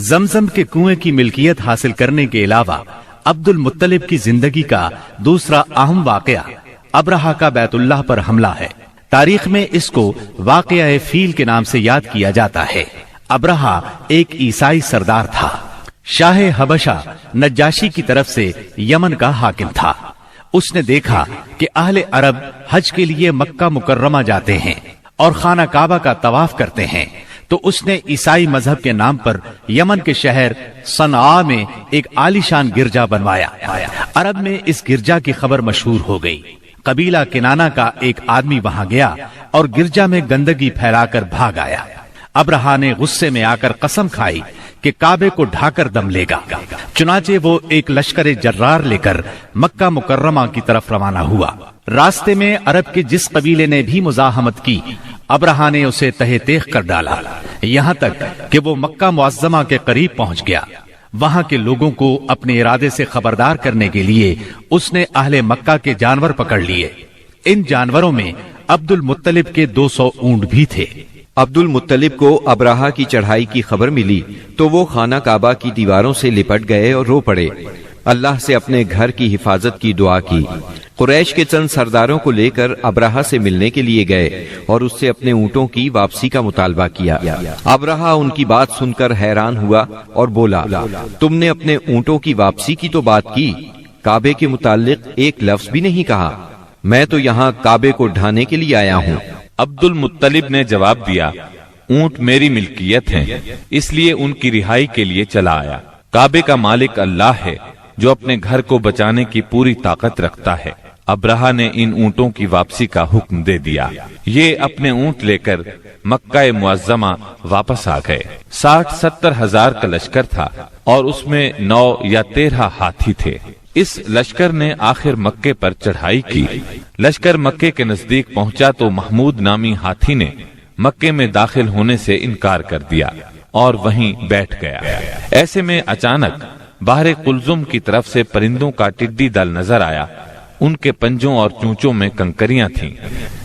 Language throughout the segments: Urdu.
زمزم کے کنویں کی ملکیت حاصل کرنے کے علاوہ عبد المطلب کی زندگی کا دوسرا اہم واقعہ ابرہہ کا بیت اللہ پر حملہ ہے۔ تاریخ میں اس کو واقعہ فیل کے نام سے یاد کیا جاتا ہے۔ ابرہہ ایک عیسائی سردار تھا۔ شاہ حبشہ نجاشی کی طرف سے یمن کا حاکم تھا۔ اس نے دیکھا کہ اہل عرب حج کے لیے مکہ مکرمہ جاتے ہیں اور خانہ کعبہ کا طواف کرتے ہیں، تو اس نے عیسائی مذہب کے نام پر یمن کے شہر صنعاء میں ایک عالیشان گرجا بنوایا۔ عرب میں اس گرجا کی خبر مشہور ہو گئی۔ قبیلہ کنانہ کا ایک آدمی وہاں گیا اور گرجا میں گندگی پھیلا کر بھاگ آیا۔ ابرہہ نے غصے میں آ کر قسم کھائی کہ کعبے کو ڈھا کر دم لے گا۔ چنانچہ وہ ایک لشکر جرار لے کر مکہ مکرمہ کی طرف روانہ ہوا۔ راستے میں عرب کے جس قبیلے نے بھی مزاحمت کی، ابرہہ نے اسے تہہ تیغ کر ڈالا، یہاں تک کہ وہ مکہ معظمہ کے قریب پہنچ گیا۔ وہاں کے لوگوں کو اپنے ارادے سے خبردار کرنے کے لیے اس نے اہل مکہ کے جانور پکڑ لیے۔ ان جانوروں میں عبد المطلب کے 200 اونٹ بھی تھے۔ عبد المطلب کو ابرہہ کی چڑھائی کی خبر ملی تو وہ خانہ کعبہ کی دیواروں سے لپٹ گئے اور رو پڑے، اللہ سے اپنے گھر کی حفاظت کی دعا کی۔ قریش کے چند سرداروں کو لے کر ابرہہ سے ملنے کے لیے گئے اور اس سے اپنے اونٹوں کی واپسی کا مطالبہ کیا۔ ابرہہ ان کی بات سن کر حیران ہوا اور بولا، تم نے اپنے اونٹوں کی واپسی کی تو بات کی، کعبے کے متعلق ایک لفظ بھی نہیں کہا۔ میں تو یہاں کعبے کو ڈھانے کے لیے آیا ہوں۔ عبد المطلب نے جواب دیا، اونٹ میری ملکیت ہیں، اس لیے ان کی رہائی کے لیے چلا آیا۔ کعبے کا مالک اللہ ہے جو اپنے گھر کو بچانے کی پوری طاقت رکھتا ہے۔ ابرہہ نے ان اونٹوں کی واپسی کا حکم دے دیا۔ یہ اپنے اونٹ لے کر مکہ معظمہ واپس آ گئے۔ 60-70 ہزار کا لشکر تھا اور اس میں 9 یا 13 ہاتھی تھے۔ اس لشکر نے آخر مکے پر چڑھائی کی۔ لشکر مکے کے نزدیک پہنچا تو محمود نامی ہاتھی نے مکے میں داخل ہونے سے انکار کر دیا اور وہیں بیٹھ گیا۔ ایسے میں اچانک باہر قلزم کی طرف سے پرندوں کا ٹڈی دل نظر آیا۔ ان کے پنجوں اور چونچوں میں کنکریاں تھیں۔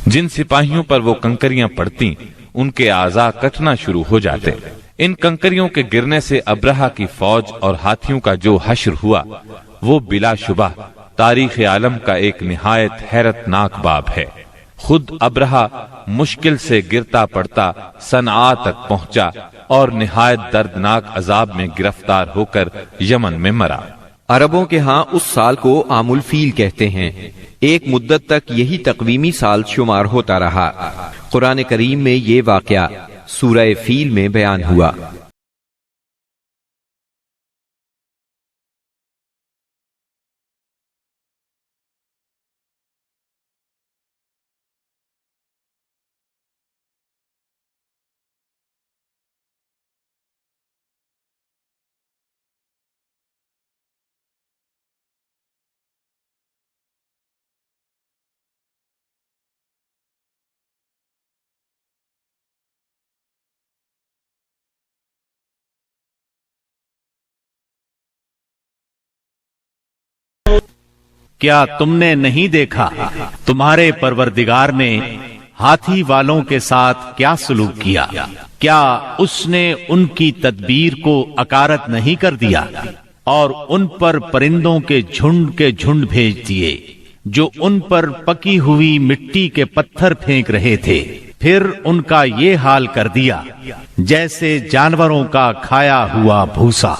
جن سپاہیوں پر وہ کنکریاں پڑتی ان کے اعضاء کٹنا شروع ہو جاتے۔ ان کنکریوں کے گرنے سے ابرہہ کی فوج اور ہاتھیوں کا جو حشر ہوا وہ بلا شبہ تاریخ عالم کا ایک نہایت حیرت ناک باب ہے۔ خود ابرہہ مشکل سے گرتا پڑتا صنعاء تک پہنچا اور نہایت دردناک عذاب میں گرفتار ہو کر یمن میں مرا۔ عربوں کے ہاں اس سال کو عام الفیل کہتے ہیں۔ ایک مدت تک یہی تقویمی سال شمار ہوتا رہا۔ قرآن کریم میں یہ واقعہ سورہ فیل میں بیان ہوا۔ کیا تم نے نہیں دیکھا تمہارے پروردگار نے ہاتھی والوں کے ساتھ کیا سلوک کیا؟ کیا اس نے ان کی تدبیر کو اکارت نہیں کر دیا اور ان پر پرندوں کے جھنڈ بھیج دیے جو ان پر پکی ہوئی مٹی کے پتھر پھینک رہے تھے؟ پھر ان کا یہ حال کر دیا جیسے جانوروں کا کھایا ہوا بھوسا۔